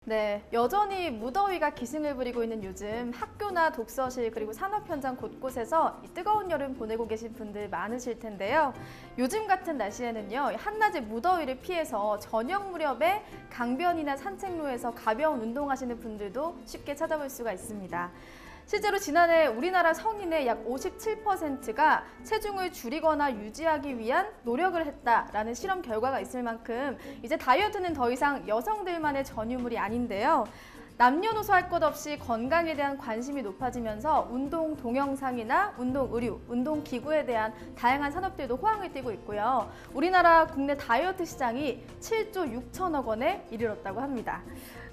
네, 여전히 무더위가 기승을 부리고 있는 요즘 학교나 독서실 그리고 산업 현장 곳곳에서 이 뜨거운 여름 보내고 계신 분들 많으실 텐데요. 요즘 같은 날씨에는요, 한낮의 무더위를 피해서 저녁 무렵에 강변이나 산책로에서 가벼운 운동하시는 분들도 쉽게 찾아볼 수가 있습니다. 실제로 지난해 우리나라 성인의 약 57%가 체중을 줄이거나 유지하기 위한 노력을 했다라는 실험 결과가 있을 만큼 이제 다이어트는 더 이상 여성들만의 전유물이 아닌데요. 남녀노소 할 것 없이 건강에 대한 관심이 높아지면서 운동 동영상이나 운동 의류, 운동 기구에 대한 다양한 산업들도 호황을 띠고 있고요. 우리나라 국내 다이어트 시장이 7조 6천억 원에 이르렀다고 합니다.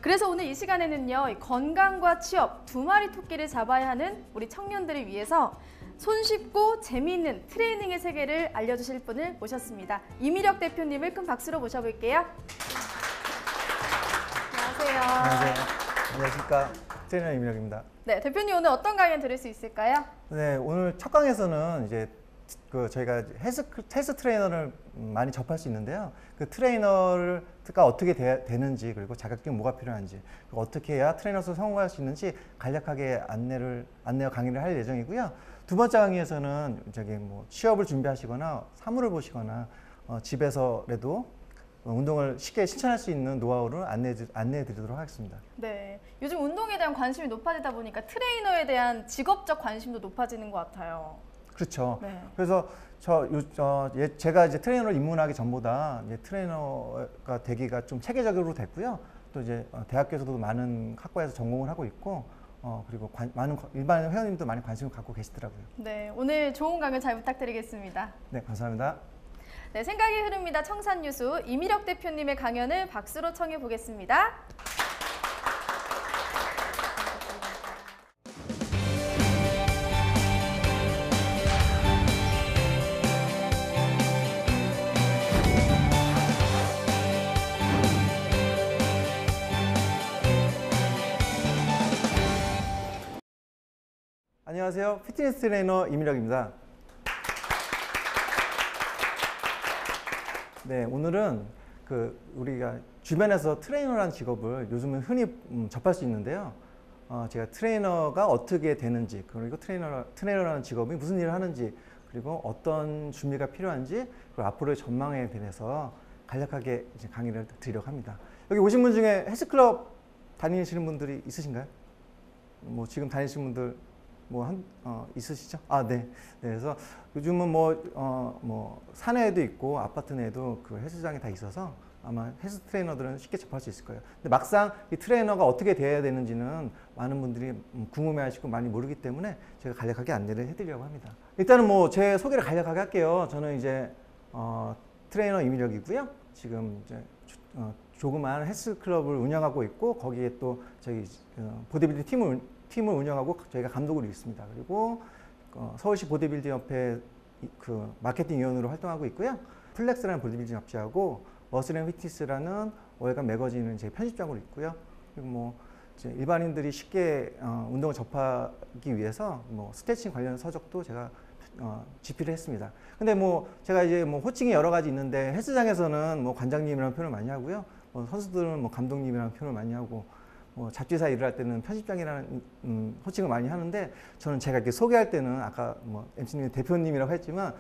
그래서 오늘 이 시간에는요, 건강과 취업 두 마리 토끼를 잡아야 하는 우리 청년들을 위해서 손쉽고 재미있는 트레이닝의 세계를 알려주실 분을 모셨습니다. 이미력 대표님을 큰 박수로 모셔볼게요. 안녕하세요. 안녕하세요. 안녕하십니까. 트레이너 이미력입니다. 네, 대표님 오늘 어떤 강연 들을 수 있을까요? 네, 오늘 첫 강에서는 이제 저희가 헬스 트레이너를 많이 접할 수 있는데요. 그 트레이너가 어떻게 되는지, 그리고 자격증 뭐가 필요한지, 그리고 어떻게 해야 트레이너로서 성공할 수 있는지 간략하게 안내와 강의를 할 예정이고요. 두 번째 강의에서는 뭐 취업을 준비하시거나 사무를 보시거나 집에서라도 운동을 쉽게 실천할 수 있는 노하우를 안내해 드리도록 하겠습니다. 네, 요즘 운동에 대한 관심이 높아지다 보니까 트레이너에 대한 직업적 관심도 높아지는 것 같아요. 그렇죠. 네. 그래서 제가 이제 트레이너로 입문하기 전보다 이제 트레이너가 되기가 좀 체계적으로 됐고요. 또 이제 대학교에서도 많은 학과에서 전공을 하고 있고, 그리고 많은 일반 회원님도 많이 관심을 갖고 계시더라고요. 네, 오늘 좋은 강연 잘 부탁드리겠습니다. 네, 감사합니다. 네, 생각이 흐릅니다. 청산유수 이미력 대표님의 강연을 박수로 청해 보겠습니다. 안녕하세요. 피트니스 트레이너 이미력입니다. 네, 오늘은 우리가 주변에서 트레이너라는 직업을 요즘은 흔히 접할 수 있는데요. 제가 트레이너가 어떻게 되는지, 그리고 트레이너라는 직업이 무슨 일을 하는지, 그리고 어떤 준비가 필요한지, 그리고 앞으로의 전망에 대해서 간략하게 이제 강의를 드리려고 합니다. 여기 오신 분 중에 헬스클럽 다니시는 분들이 있으신가요? 뭐 지금 다니시는 분들 있으시죠? 네. 네. 그래서 요즘은 뭐 사내에도 있고 아파트 내에도 그 헬스장이 다 있어서 아마 헬스 트레이너들은 쉽게 접할 수 있을 거예요. 근데 막상 이 트레이너가 어떻게 돼야 되는지는 많은 분들이 궁금해하시고 많이 모르기 때문에 제가 간략하게 안내를 해드리려고 합니다. 일단은 뭐 제 소개를 간략하게 할게요. 저는 이제 트레이너 이미력이고요. 지금 이제 조그마한 헬스 클럽을 운영하고 있고, 거기에 또 저희 보디빌딩 팀을 운영하고 저희가 감독으로 있습니다. 그리고 서울시 보디빌딩 협회 그 마케팅 위원으로 활동하고 있고요. 플렉스라는 보디빌딩 잡지하고 머슬앤피트니스라는 월간 매거진은 제 편집장으로 있고요. 그리고 뭐 이제 일반인들이 쉽게 운동을 접하기 위해서 뭐 스트레칭 관련 서적도 제가 집필을 했습니다. 근데 뭐 제가 이제 뭐 호칭이 여러 가지 있는데, 헬스장에서는 뭐 관장님이라는 표현을 많이 하고요. 선수들은 뭐 감독님이라는 표현을 많이 하고, 잡지사 일을 할 때는 편집장이라는 호칭을 많이 하는데, 저는 제가 이렇게 소개할 때는 아까 뭐 MC님 대표님이라고 했지만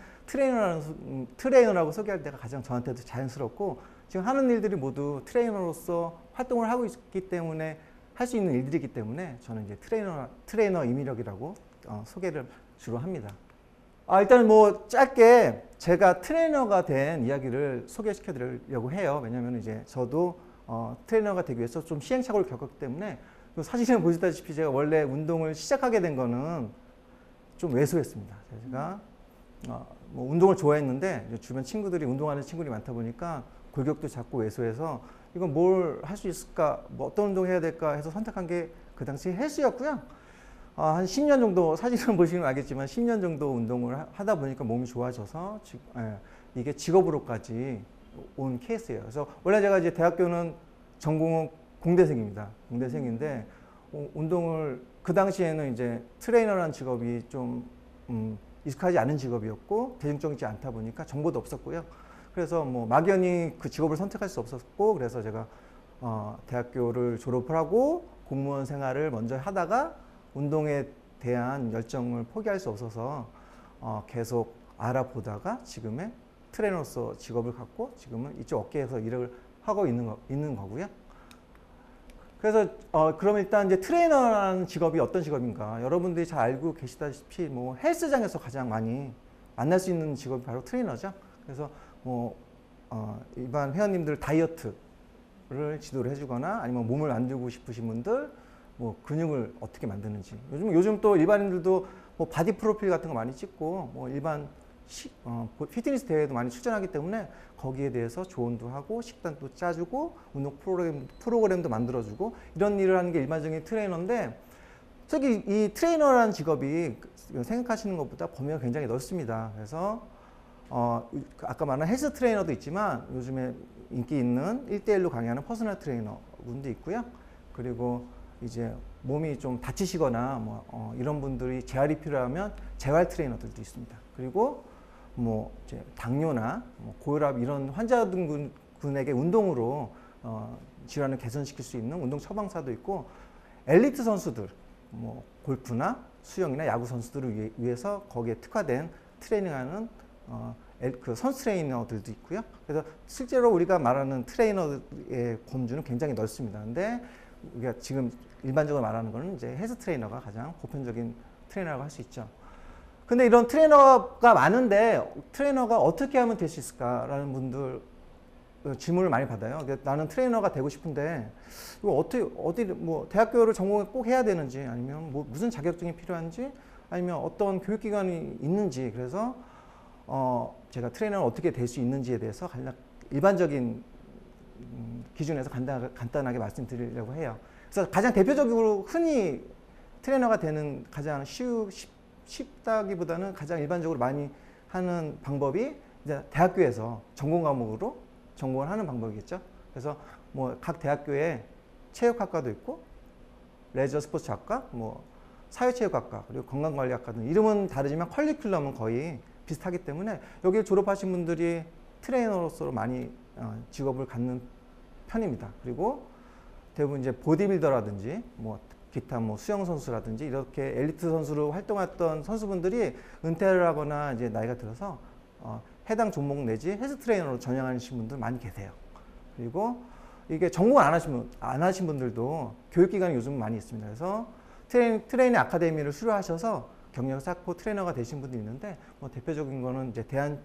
트레이너라고 소개할 때가 가장 저한테도 자연스럽고, 지금 하는 일들이 모두 트레이너로서 활동을 하고 있기 때문에 할 수 있는 일들이기 때문에 저는 이제 트레이너 이미력이라고 소개를 주로 합니다. 일단 뭐 짧게 제가 트레이너가 된 이야기를 소개시켜 드리려고 해요. 왜냐하면 이제 저도 트레이너가 되기 위해서 좀 시행착오를 겪었기 때문에, 사진을 보시다시피 제가 원래 운동을 시작하게 된 거는 좀 왜소했습니다. 제가 뭐 운동을 좋아했는데 주변 친구들이 운동하는 친구들이 많다 보니까 골격도 작고 왜소해서 이건 뭘 할 수 있을까, 뭐 어떤 운동 해야 될까 해서 선택한 게 그 당시 헬스였고요. 한 10년 정도, 사진을 보시면 알겠지만 10년 정도 운동을 하다 보니까 몸이 좋아져서 이게 직업으로까지 온 케이스예요. 그래서 원래 제가 이제 대학교는 전공은 공대생입니다. 공대생인데 운동을 그 당시에는 이제 트레이너라는 직업이 좀 익숙하지 않은 직업이었고 대중적이지 않다 보니까 정보도 없었고요. 그래서 뭐 막연히 그 직업을 선택할 수 없었고, 그래서 제가 대학교를 졸업을 하고 공무원 생활을 먼저 하다가 운동에 대한 열정을 포기할 수 없어서 계속 알아보다가 지금의 트레이너로서 직업을 갖고 지금은 이쪽 업계에서 일을 하고 있는 거고요. 그래서 그러면 일단 이제 트레이너라는 직업이 어떤 직업인가? 여러분들이 잘 알고 계시다시피 뭐 헬스장에서 가장 많이 만날 수 있는 직업이 바로 트레이너죠. 그래서 뭐 일반 회원님들 다이어트를 지도를 해주거나 아니면 몸을 만들고 싶으신 분들 뭐 근육을 어떻게 만드는지 요즘 또 일반인들도 뭐 바디 프로필 같은 거 많이 찍고 뭐 일반 피트니스 대회도 많이 출전하기 때문에 거기에 대해서 조언도 하고 식단도 짜주고 운동 프로그램도 만들어주고 이런 일을 하는 게 일반적인 트레이너인데 특히 이 트레이너라는 직업이 생각하시는 것보다 범위가 굉장히 넓습니다. 그래서 아까 말한 헬스 트레이너도 있지만 요즘에 인기 있는 1대1로 강의하는 퍼스널 트레이너 분도 있고요. 그리고 이제 몸이 좀 다치시거나 뭐 이런 분들이 재활이 필요하면 재활 트레이너들도 있습니다. 그리고 뭐 이제 당뇨나 뭐 고혈압 이런 환자분에게 운동으로 질환을 개선시킬 수 있는 운동 처방사도 있고 엘리트 선수들 뭐 골프나 수영이나 야구 선수들을 위해서 거기에 특화된 트레이닝하는 그 선수 트레이너들도 있고요. 그래서 실제로 우리가 말하는 트레이너의 범주는 굉장히 넓습니다. 근데 우리가 지금 일반적으로 말하는 거는 이제 헬스 트레이너가 가장 보편적인 트레이너라고 할 수 있죠. 근데 이런 트레이너가 많은데 트레이너가 어떻게 하면 될 수 있을까라는 분들 질문을 많이 받아요. 나는 트레이너가 되고 싶은데 이거 어디 뭐 대학교를 전공을 꼭 해야 되는지 아니면 뭐 무슨 자격증이 필요한지 아니면 어떤 교육기관이 있는지 그래서 제가 트레이너가 어떻게 될 수 있는지에 대해서 일반적인 기준에서 간단하게 말씀드리려고 해요. 그래서 가장 대표적으로 흔히 트레이너가 되는 가장 쉽다기보다는 가장 일반적으로 많이 하는 방법이 이제 대학교에서 전공 과목으로 전공을 하는 방법이겠죠. 그래서 뭐 각 대학교에 체육학과도 있고 레저 스포츠학과, 뭐 사회체육학과, 그리고 건강관리학과 등 이름은 다르지만 커리큘럼은 거의 비슷하기 때문에 여기를 졸업하신 분들이 트레이너로서 많이 직업을 갖는 편입니다. 그리고 대부분 이제 보디빌더라든지 뭐 기타 뭐 수영 선수라든지 이렇게 엘리트 선수로 활동했던 선수분들이 은퇴를 하거나 이제 나이가 들어서 해당 종목 내지 헬스 트레이너로 전향하신 분들 많이 계세요. 그리고 이게 전공을 안 하신 분들도 교육기관이 요즘 많이 있습니다. 그래서 트레이닝 아카데미를 수료하셔서 경력을 쌓고 트레이너가 되신 분들이 있는데 뭐 대표적인 거는 이제 대한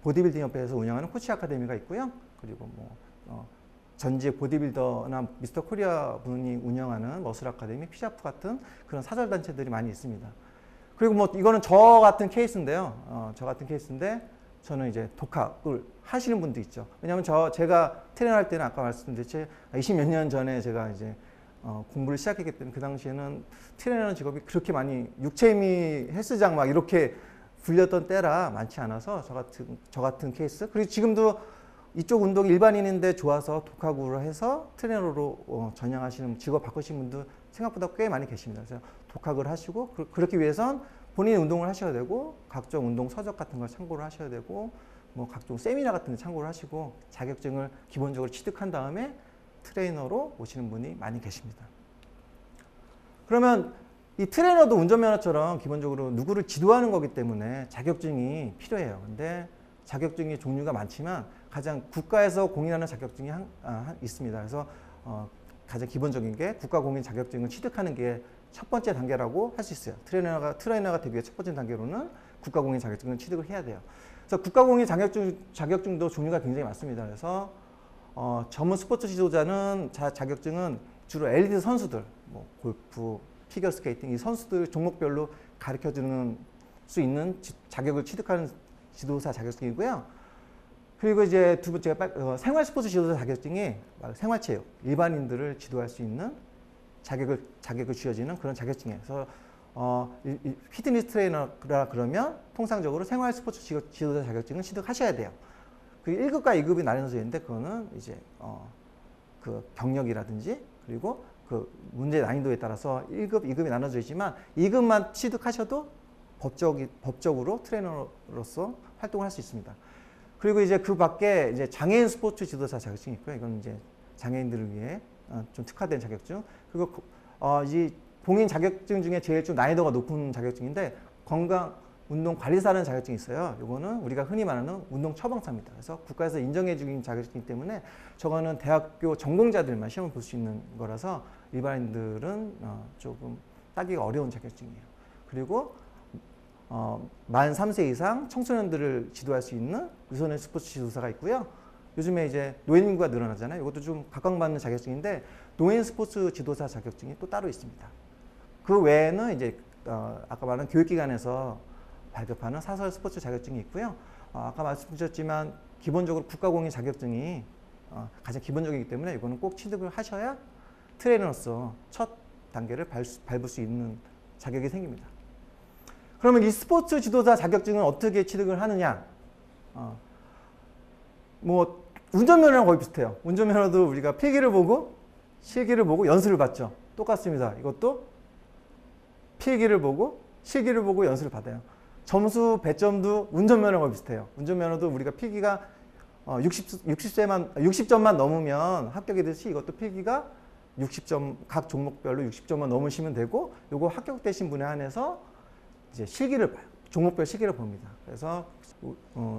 보디빌딩 협회에서 운영하는 코치 아카데미가 있고요. 그리고 뭐 전직 보디빌더나 미스터 코리아 분이 운영하는 머슬 아카데미, 피자프 같은 그런 사설 단체들이 많이 있습니다. 그리고 뭐 이거는 저 같은 케이스인데요. 저 같은 케이스인데 저는 이제 독학을 하시는 분도 있죠. 왜냐하면 제가 트레이너 할 때는 아까 말씀드렸지 20몇 년 전에 제가 이제 공부를 시작했기 때문에 그 당시에는 트레이너라는 직업이 그렇게 많이 육체미 헬스장 막 이렇게 불렸던 때라 많지 않아서 저 같은 케이스 그리고 지금도 이쪽 운동이 일반인인데 좋아서 독학으로 해서 트레이너로 전향하시는 직업 바꾸신 분들 생각보다 꽤 많이 계십니다. 그래서 독학을 하시고 그렇기 위해선 본인이 운동을 하셔야 되고 각종 운동 서적 같은 걸 참고를 하셔야 되고 뭐 각종 세미나 같은 데 참고를 하시고 자격증을 기본적으로 취득한 다음에 트레이너로 오시는 분이 많이 계십니다. 그러면 이 트레이너도 운전면허처럼 기본적으로 누구를 지도하는 거기 때문에 자격증이 필요해요. 근데 자격증이 종류가 많지만 가장 국가에서 공인하는 자격증이 있습니다. 그래서 가장 기본적인 게 국가 공인 자격증을 취득하는 게 첫 번째 단계라고 할 수 있어요. 트레이너가 되기 위해 첫 번째 단계로는 국가 공인 자격증을 취득을 해야 돼요. 그래서 국가 공인 자격증도 종류가 굉장히 많습니다. 그래서 전문 스포츠 지도자는 자격증은 주로 엘리트 선수들, 뭐 골프, 피겨 스케이팅 이 선수들 종목별로 가르쳐 주는 수 있는 자격을 취득하는 지도사 자격증이고요. 그리고 이제 두 번째가 생활 스포츠 지도자 자격증이 생활체육, 일반인들을 지도할 수 있는 자격을 주어지는 그런 자격증이에요. 그래서 피트니스 트레이너라 그러면 통상적으로 생활 스포츠 지도자 자격증을 취득하셔야 돼요. 그리고 1급과 2급이 나눠져 있는데 그거는 이제 그 경력이라든지 그리고 그 문제 난이도에 따라서 1급, 2급이 나눠져 있지만 2급만 취득하셔도 법적으로 트레이너로서 활동을 할 수 있습니다. 그리고 이제 그 밖에 이제 장애인 스포츠 지도사 자격증이 있고요. 이건 이제 장애인들을 위해 좀 특화된 자격증. 그리고 이 공인 자격증 중에 제일 좀 난이도가 높은 자격증인데 건강 운동 관리사라는 자격증이 있어요. 이거는 우리가 흔히 말하는 운동 처방사입니다. 그래서 국가에서 인정해 주긴 자격증이기 때문에 저거는 대학교 전공자들만 시험을 볼 수 있는 거라서 일반인들은 조금 따기가 어려운 자격증이에요. 그리고 만 3세 이상 청소년들을 지도할 수 있는 유소년 스포츠 지도사가 있고요. 요즘에 이제 노인 인구가 늘어나잖아요. 이것도 좀 각광받는 자격증인데 노인 스포츠 지도사 자격증이 또 따로 있습니다. 그 외에는 이제 아까 말한 교육기관에서 발급하는 사설 스포츠 자격증이 있고요. 아까 말씀드렸지만 기본적으로 국가공인 자격증이 가장 기본적이기 때문에 이거는 꼭 취득을 하셔야 트레이너로서 첫 단계를 밟을 수 있는 자격이 생깁니다. 그러면 이 스포츠 지도사 자격증은 어떻게 취득을 하느냐? 뭐 운전면허랑 거의 비슷해요. 운전면허도 우리가 필기를 보고 실기를 보고 연수를 받죠. 똑같습니다. 이것도 필기를 보고 실기를 보고 연수를 받아요. 점수 배점도 운전면허가 비슷해요. 운전면허도 우리가 필기가 60점만 넘으면 합격이듯이 이것도 필기가 60점, 각 종목별로 60점만 넘으시면 되고, 요거 합격되신 분에 한해서 이제 실기를 봐요. 종목별 실기를 봅니다. 그래서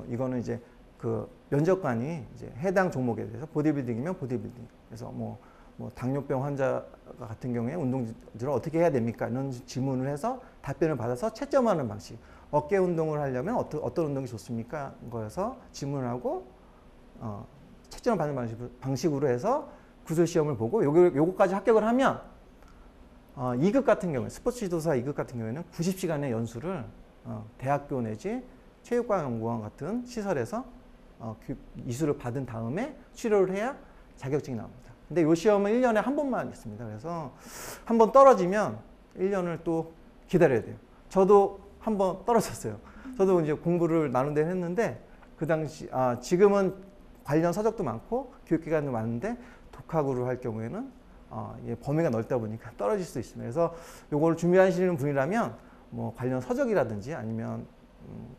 이거는 이제 그 면접관이 이제 해당 종목에 대해서 보디빌딩이면 보디빌딩. 그래서 뭐 당뇨병 환자 같은 경우에 운동을 어떻게 해야 됩니까? 이런 질문을 해서 답변을 받아서 채점하는 방식. 어깨 운동을 하려면 어떤 운동이 좋습니까? 거에서 질문을 하고 채점을 받는 방식으로 해서 구술 시험을 보고 요거까지 합격을 하면 2급 같은 경우에 스포츠 지도사 2급 같은 경우에는 90시간의 연수를 대학교 내지 체육관연구원 같은 시설에서 이수를 받은 다음에 수료를 해야 자격증이 나옵니다. 근데 이 시험은 1년에 한 번만 있습니다. 그래서 한 번 떨어지면 1년을 또 기다려야 돼요. 저도 한 번 떨어졌어요. 저도 이제 공부를 나눈 데 했는데 그 당시 지금은 관련 서적도 많고 교육기관도 많은데 독학으로 할 경우에는 범위가 넓다 보니까 떨어질 수 있습니다. 그래서 요거를 준비하시는 분이라면 뭐 관련 서적이라든지 아니면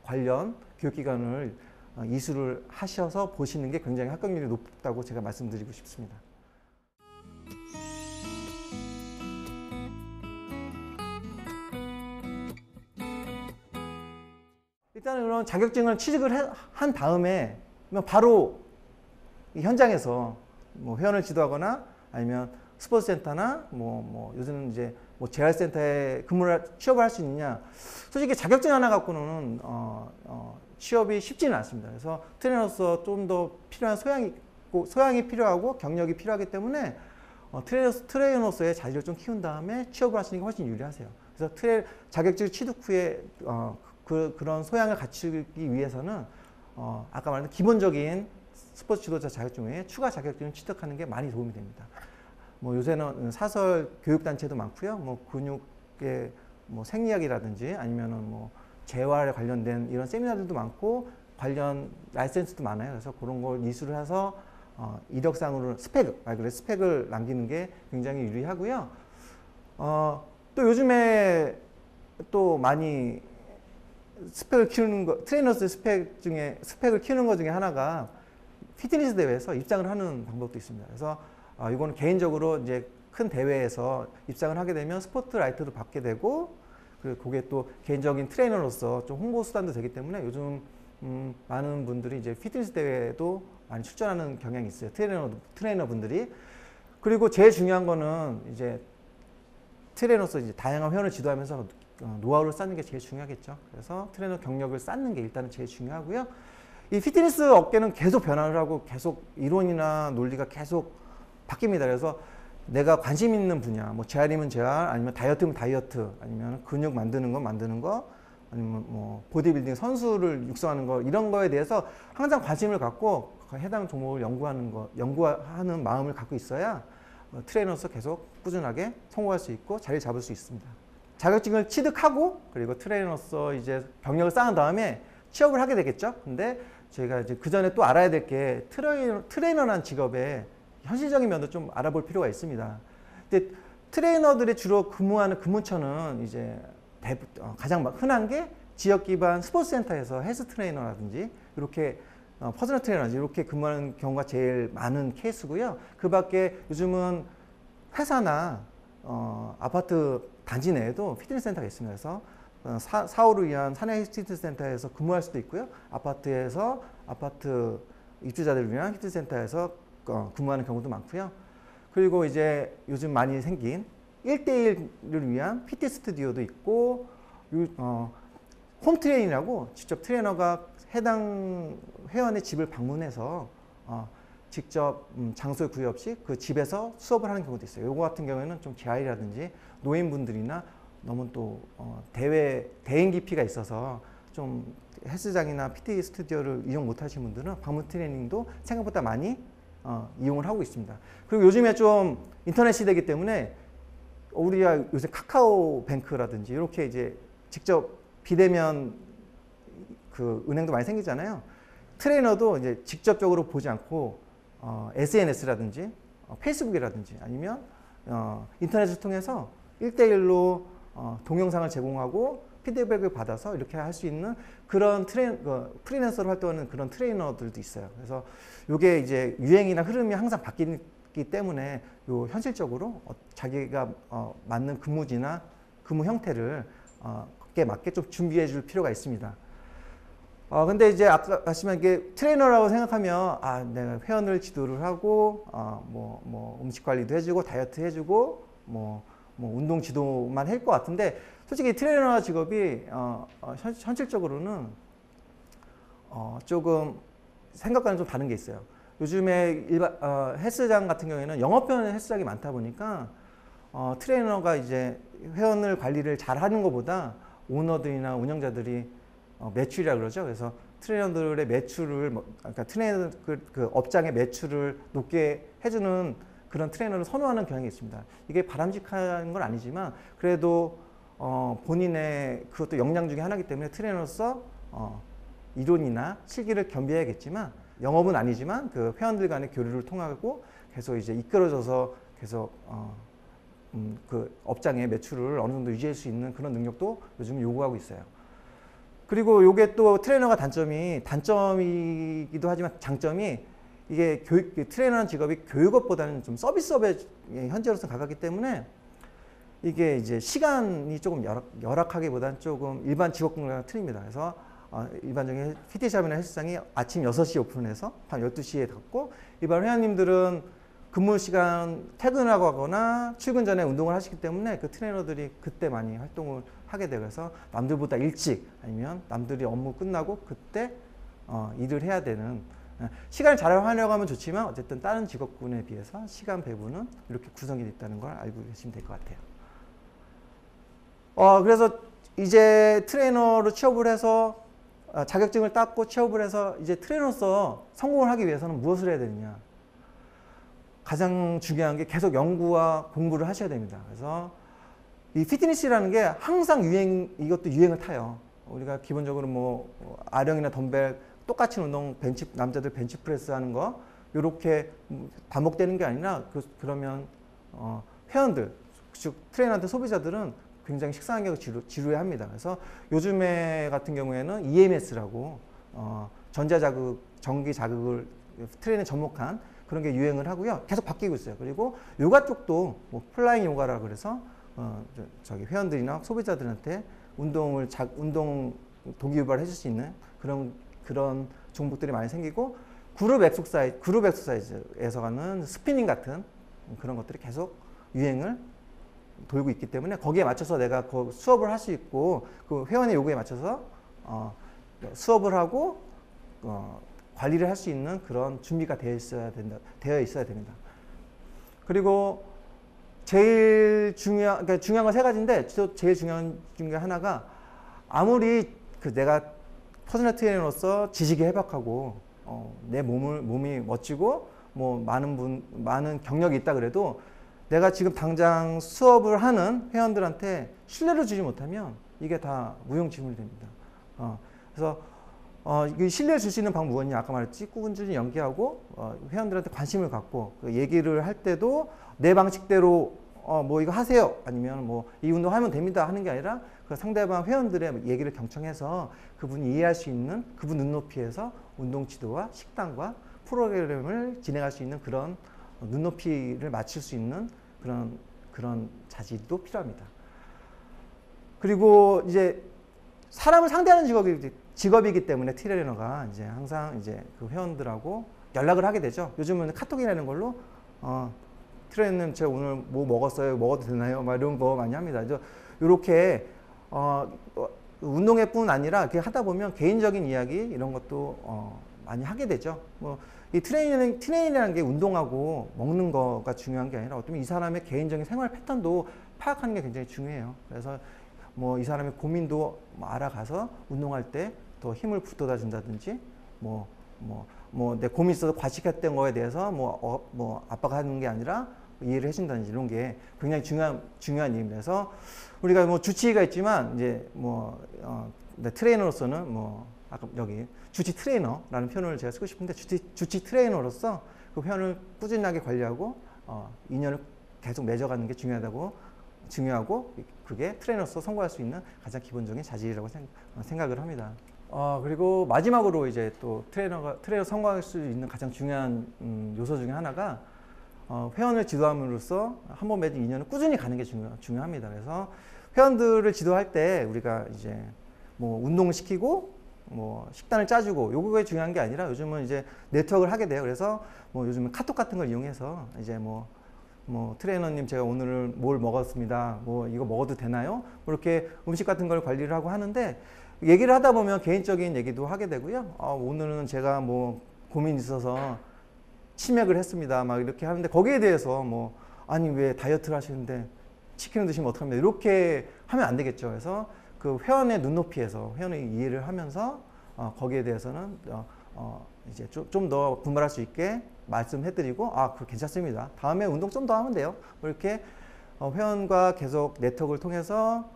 관련 교육기관을 이수를 하셔서 보시는 게 굉장히 합격률이 높다고 제가 말씀드리고 싶습니다. 일단은 그런 자격증을 취득을 한 다음에 바로 이 현장에서 뭐 회원을 지도하거나 아니면 스포츠센터나 요새는 이제 재활센터에 취업을 할 수 있느냐. 솔직히 자격증 하나 갖고는 취업이 쉽지는 않습니다. 그래서 트레이너로서 좀 더 필요한 소양이 필요하고 경력이 필요하기 때문에 트레이너로서의 자질을 좀 키운 다음에 취업을 하시는 게 훨씬 유리하세요. 그래서 자격증 취득 후에 그런 소양을 갖추기 위해서는 아까 말한 기본적인 스포츠 지도자 자격증 외에 추가 자격증을 취득하는 게 많이 도움이 됩니다. 요새는 사설 교육단체도 많고요. 근육의 생리학이라든지 아니면은 재활에 관련된 이런 세미나들도 많고 관련 라이센스도 많아요. 그래서 그런 걸 이수를 해서 이력상으로 스펙을 남기는 게 굉장히 유리하고요. 또 요즘에 또 많이 스펙을 키우는 거, 트레이너스 스펙을 키우는 것 중에 하나가 피트니스 대회에서 입상을 하는 방법도 있습니다. 그래서 이거는 개인적으로 이제 큰 대회에서 입상을 하게 되면 스포트라이트도 받게 되고, 그리고 그게 또 개인적인 트레이너로서 좀 홍보 수단도 되기 때문에 요즘 많은 분들이 이제 피트니스 대회에도 많이 출전하는 경향이 있어요. 트레이너 분들이. 그리고 제일 중요한 거는 이제 트레이너로서 이제 다양한 회원을 지도하면서 노하우를 쌓는 게 제일 중요하겠죠. 그래서 트레이너 경력을 쌓는 게 일단은 제일 중요하고요. 이 피트니스 업계는 계속 변화를 하고 계속 이론이나 논리가 계속 바뀝니다. 그래서 내가 관심 있는 분야, 재활이면 재활, 아니면 다이어트면 다이어트, 아니면 근육 만드는 거, 아니면 보디빌딩 선수를 육성하는 거, 이런 거에 대해서 항상 관심을 갖고 해당 종목을 연구하는 마음을 갖고 있어야 트레이너로서 계속 꾸준하게 성공할 수 있고 자리를 잡을 수 있습니다. 자격증을 취득하고 그리고 트레이너로서 이제 경력을 쌓은 다음에 취업을 하게 되겠죠. 근데 저희가 이제 그 전에 또 알아야 될 게 트레이너라는 직업의 현실적인 면도 좀 알아볼 필요가 있습니다. 근데 트레이너들이 주로 근무하는 근무처는 이제 가장 흔한 게 지역 기반 스포츠 센터에서 헬스 트레이너라든지 이렇게 퍼스널 트레이너지 이렇게 근무하는 경우가 제일 많은 케이스고요. 그 밖에 요즘은 회사나 아파트 단지 내에도 피트니스 센터가 있습니다. 그래서 사후를 위한 사내 피트니스 센터에서 근무할 수도 있고요. 아파트에서 아파트 입주자들을 위한 피트니스 센터에서 근무하는 경우도 많고요. 그리고 이제 요즘 많이 생긴 1대1을 위한 PT 스튜디오도 있고 홈 트레이닝이라고 직접 트레이너가 해당 회원의 집을 방문해서 직접 장소에 구애 없이 그 집에서 수업을 하는 경우도 있어요. 요거 같은 경우에는 좀 GI라든지 노인분들이나 너무 또 대인 기피가 있어서 좀 헬스장이나 PT 스튜디오를 이용 못 하시는 분들은 방문 트레이닝도 생각보다 많이 이용을 하고 있습니다. 그리고 요즘에 좀 인터넷 시대이기 때문에 우리가 요새 카카오뱅크라든지 이렇게 이제 직접 비대면 그 은행도 많이 생기잖아요. 트레이너도 이제 직접적으로 보지 않고 SNS라든지 페이스북이라든지 아니면 인터넷을 통해서 1대1로 동영상을 제공하고 피드백을 받아서 이렇게 할 수 있는 그런 프리랜서로 활동하는 그런 트레이너들도 있어요. 그래서 이게 이제 유행이나 흐름이 항상 바뀌기 때문에 요 현실적으로 자기가 맞는 근무지나 근무 형태를 그에 맞게 좀 준비해 줄 필요가 있습니다. 근데 이제 아까 말씀한 게 트레이너라고 생각하면 내가 회원을 지도를 하고 뭐 음식 관리도 해주고 다이어트 해주고 뭐 운동 지도만 할 것 같은데 솔직히 트레이너 직업이 현실적으로는 조금 생각과는 좀 다른 게 있어요. 요즘에 헬스장 같은 경우에는 영업형 헬스장이 많다 보니까 트레이너가 이제 회원을 관리를 잘 하는 것보다 오너들이나 운영자들이 매출이라 그러죠. 그래서 트레이너들의 매출을 그러니까 트레이너 그 업장의 매출을 높게 해주는 그런 트레이너를 선호하는 경향이 있습니다. 이게 바람직한 건 아니지만 그래도 본인의 그것도 역량 중에 하나이기 때문에 트레이너로서 이론이나 실기를 겸비해야겠지만 영업은 아니지만 그 회원들 간의 교류를 통하고 계속 이제 이끌어져서 계속 그 업장의 매출을 어느 정도 유지할 수 있는 그런 능력도 요즘 요구하고 있어요. 그리고 요게 또 트레이너가 단점이기도 하지만 장점이 이게 트레이너라는 직업이 교육업보다는 좀 서비스업에 현재로서 가깝기 때문에 이게 이제 시간이 조금 열악하기보다는 조금 일반 직업군과는 틀립니다. 그래서 일반적인 PT샵이나 헬스장이 아침 6시에 오픈해서 밤 12시에 닫고 일반 회원님들은 근무 시간 퇴근하고 하거나 출근 전에 운동을 하시기 때문에 그 트레이너들이 그때 많이 활동을 하게 되고 그래서 남들보다 일찍 아니면 남들이 업무 끝나고 그때 일을 해야 되는 시간을 잘 활용하면 좋지만 어쨌든 다른 직업군에 비해서 시간 배분은 이렇게 구성이 됐다는 걸 알고 계시면 될 것 같아요. 그래서 이제 트레이너로 취업을 해서 자격증을 땄고 취업을 해서 이제 트레이너로서 성공을 하기 위해서는 무엇을 해야 되느냐. 가장 중요한 게 계속 연구와 공부를 하셔야 됩니다. 그래서 이 피트니스라는 게 항상 이것도 유행을 타요. 우리가 기본적으로 뭐 아령이나 덤벨 똑같은 운동 남자들 벤치프레스 하는 거 이렇게 반복되는 게 아니라 그러면 회원들 즉 트레이너한테 소비자들은 굉장히 식상하게 지루해합니다. 그래서 요즘에 같은 경우에는 EMS라고 전자자극, 전기자극을 트레이너에 접목한 그런 게 유행을 하고요. 계속 바뀌고 있어요. 그리고 요가 쪽도 뭐 플라잉 요가라 그래서 저기 회원들이나 소비자들한테 운동 동기유발을 해줄 수 있는 그런 종목들이 많이 생기고 그룹 엑서사이즈에서 가는 스피닝 같은 그런 것들이 계속 유행을 돌고 있기 때문에 거기에 맞춰서 내가 수업을 할 수 있고 그 회원의 요구에 맞춰서 수업을 하고 관리를 할 수 있는 그런 준비가 되어 있어야 됩니다. 그리고 제일 중요한 건 세 가지인데 제일 중요한 중에 하나가 아무리 내가 퍼스널 트레이너로서 지식이 해박하고 내 몸이 멋지고 뭐 많은 경력이 있다 그래도 내가 지금 당장 수업을 하는 회원들한테 신뢰를 주지 못하면 이게 다 무용지물이 됩니다. 그래서 이 신뢰를 줄 수 있는 방법이 뭐냐 아까 말했지 꾸준히 연기하고 회원들한테 관심을 갖고 그 얘기를 할 때도 내 방식대로 뭐 이거 하세요. 아니면 뭐 이 운동 하면 됩니다. 하는 게 아니라 그 상대방 회원들의 얘기를 경청해서 그분이 이해할 수 있는 그분 눈높이에서 운동 지도와 식단과 프로그램을 진행할 수 있는 그런 눈높이를 맞출 수 있는 그런 자질도 필요합니다. 그리고 이제 사람을 상대하는 직업이기 때문에 트레이너가 이제 항상 이제 그 회원들하고 연락을 하게 되죠. 요즘은 카톡이라는 걸로 트레이너님 제가 오늘 뭐 먹었어요? 먹어도 되나요? 막 이런 거 많이 합니다. 이렇게 운동회뿐 아니라 이렇게 하다 보면 개인적인 이야기 이런 것도 많이 하게 되죠. 뭐 이 트레이닝이라는 게 운동하고 먹는 거가 중요한 게 아니라 어쩌면 이 사람의 개인적인 생활 패턴도 파악하는 게 굉장히 중요해요. 그래서 뭐 이 사람의 고민도 알아가서 운동할 때 더 힘을 북돋아 준다든지 내 고민 있어서 과식했던 거에 대해서 뭐 압박하는 게 아니라 이해를 해준다든지 이런 게 굉장히 중요한 일입니다. 그래서 우리가 뭐 주치의가 있지만 이제 트레이너로서는 아까 여기 주치 트레이너라는 표현을 제가 쓰고 싶은데 주치 트레이너로서 그 회원을 꾸준하게 관리하고 인연을 계속 맺어가는 게 중요하고 그게 트레이너로서 성공할 수 있는 가장 기본적인 자질이라고 생각을 합니다. 그리고 마지막으로 이제 또 트레이너 성공할 수 있는 가장 중요한 요소 중에 하나가 회원을 지도함으로써 한 번 맺은 인연을 꾸준히 가는 게 중요합니다. 그래서 회원들을 지도할 때 우리가 이제 뭐 운동을 시키고 뭐 식단을 짜주고 요거가 중요한 게 아니라 요즘은 이제 네트워크를 하게 돼요. 그래서 뭐 요즘은 카톡 같은 걸 이용해서 이제 뭐 트레이너님 제가 오늘 뭘 먹었습니다. 뭐 이거 먹어도 되나요? 뭐 이렇게 음식 같은 걸 관리를 하고 하는데 얘기를 하다 보면 개인적인 얘기도 하게 되고요. 오늘은 제가 뭐 고민이 있어서 치맥을 했습니다. 막 이렇게 하는데 거기에 대해서 뭐 아니 왜 다이어트를 하시는데 치킨을 드시면 어떡합니까? 이렇게 하면 안 되겠죠. 그래서 그 회원의 눈높이에서 회원의 이해를 하면서 거기에 대해서는 이제 좀 더 분발할 수 있게 말씀해드리고 그거 괜찮습니다. 다음에 운동 좀 더 하면 돼요. 뭐 이렇게 회원과 계속 네트워크를 통해서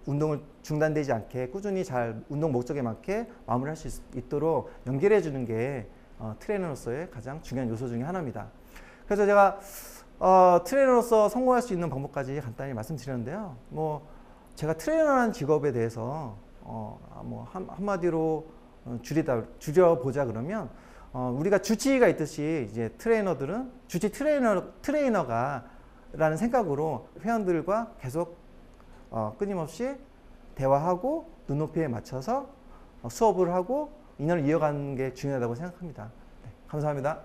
운동을 중단되지 않게 꾸준히 잘 운동 목적에 맞게 마무리할 수 있도록 연결해 주는 게 트레이너로서의 가장 중요한 요소 중에 하나입니다. 그래서 제가 트레이너로서 성공할 수 있는 방법까지 간단히 말씀드렸는데요. 뭐 제가 트레이너라는 직업에 대해서 한마디로 줄여보자 그러면 우리가 주치의가 있듯이 이제 트레이너들은 주치 트레이너가라는 생각으로 회원들과 계속 끊임없이 대화하고 눈높이에 맞춰서 수업을 하고 인연을 이어가는 게 중요하다고 생각합니다. 네, 감사합니다.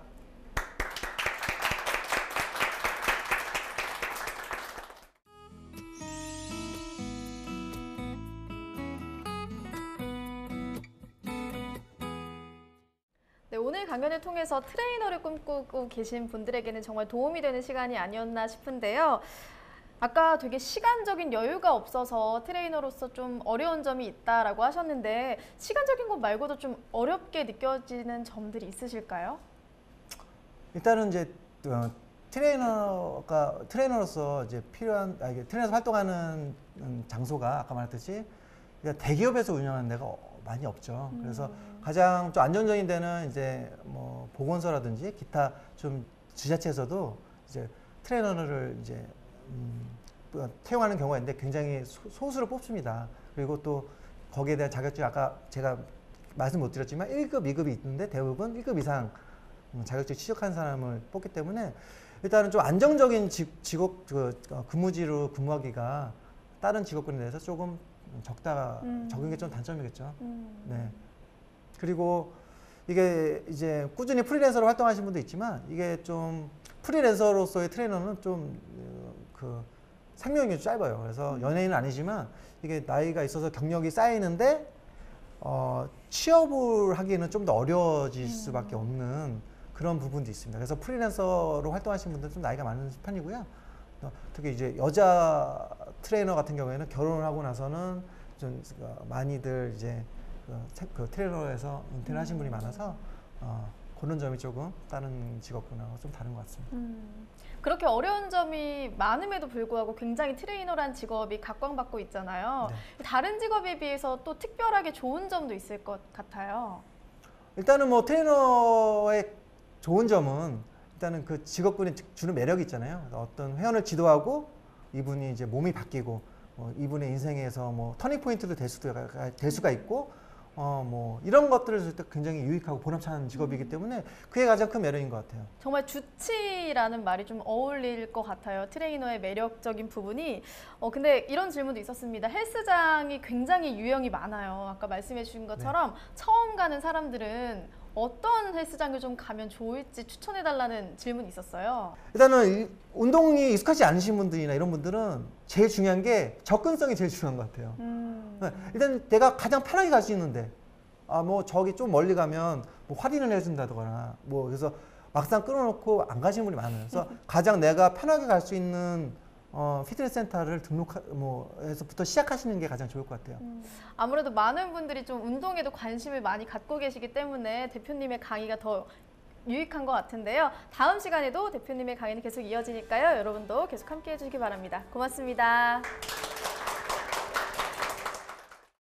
네, 오늘 강연을 통해서 트레이너를 꿈꾸고 계신 분들에게는 정말 도움이 되는 시간이 아니었나 싶은데요. 아까 되게 시간적인 여유가 없어서 트레이너로서 좀 어려운 점이 있다라고 하셨는데 시간적인 것 말고도 좀 어렵게 느껴지는 점들이 있으실까요? 일단은 이제 트레이너로서 이제 필요한 트레이너로서 활동하는 장소가 아까 말했듯이 대기업에서 운영하는 데가 많이 없죠. 그래서 가장 좀 안정적인 데는 이제 뭐 보건소라든지 기타 좀 지자체에서도 이제 트레이너를 이제 채용하는 경우가 있는데 굉장히 소수를 뽑습니다. 그리고 또 거기에 대한 자격증 아까 제가 말씀 못 드렸지만 1급, 2급이 있는데 대부분 1급 이상 자격증 취득한 사람을 뽑기 때문에 일단은 좀 안정적인 직업 근무지로 근무하기가 다른 직업군에 대해서 조금 적은 게 좀 단점이겠죠. 네. 그리고 이게 이제 꾸준히 프리랜서로 활동하시는 분도 있지만 이게 좀 프리랜서로서의 트레이너는 좀 생명이 짧아요. 그래서 연예인은 아니지만 이게 나이가 있어서 경력이 쌓이는데 취업을 하기에는 좀 더 어려워질 수밖에 없는 그런 부분도 있습니다. 그래서 프리랜서로 활동하시는 분들은 좀 나이가 많은 편이고요. 특히 이제 여자 트레이너 같은 경우에는 결혼을 하고 나서는 좀 많이들 이제 그 트레이너에서 은퇴를 하신 분이 많아서 그런 점이 조금 다른 직업군하고 좀 다른 것 같습니다. 그렇게 어려운 점이 많음에도 불구하고 굉장히 트레이너란 직업이 각광받고 있잖아요. 네. 다른 직업에 비해서 또 특별하게 좋은 점도 있을 것 같아요. 일단은 뭐 트레이너의 좋은 점은 일단은 그 직업군이 주는 매력이 있잖아요. 어떤 회원을 지도하고 이분이 이제 몸이 바뀌고 이분의 인생에서 뭐 터닝 포인트도 될 수가 있고 뭐 이런 것들을 쓸 때 굉장히 유익하고 보람찬 직업이기 때문에 그게 가장 큰 매력인 것 같아요. 정말 주치라는 말이 좀 어울릴 것 같아요. 트레이너의 매력적인 부분이. 근데 이런 질문도 있었습니다. 헬스장이 굉장히 유형이 많아요. 아까 말씀해 주신 것처럼 처음 가는 사람들은 어떤 헬스장을 좀 가면 좋을지 추천해 달라는 질문이 있었어요. 일단은 운동이 익숙하지 않으신 분들이나 이런 분들은 제일 중요한 게 접근성이 제일 중요한 것 같아요. 일단 내가 가장 편하게 갈 수 있는데 뭐 저기 좀 멀리 가면 뭐 할인을 해준다거나 뭐 그래서 막상 끊어놓고 안 가시는 분이 많아요. 그래서 가장 내가 편하게 갈 수 있는 피트니스 센터를 해서부터 시작하시는 게 가장 좋을 것 같아요. 아무래도 많은 분들이 좀 운동에도 관심을 많이 갖고 계시기 때문에 대표님의 강의가 더 유익한 것 같은데요. 다음 시간에도 대표님의 강의는 계속 이어지니까요. 여러분도 계속 함께 해주시기 바랍니다. 고맙습니다.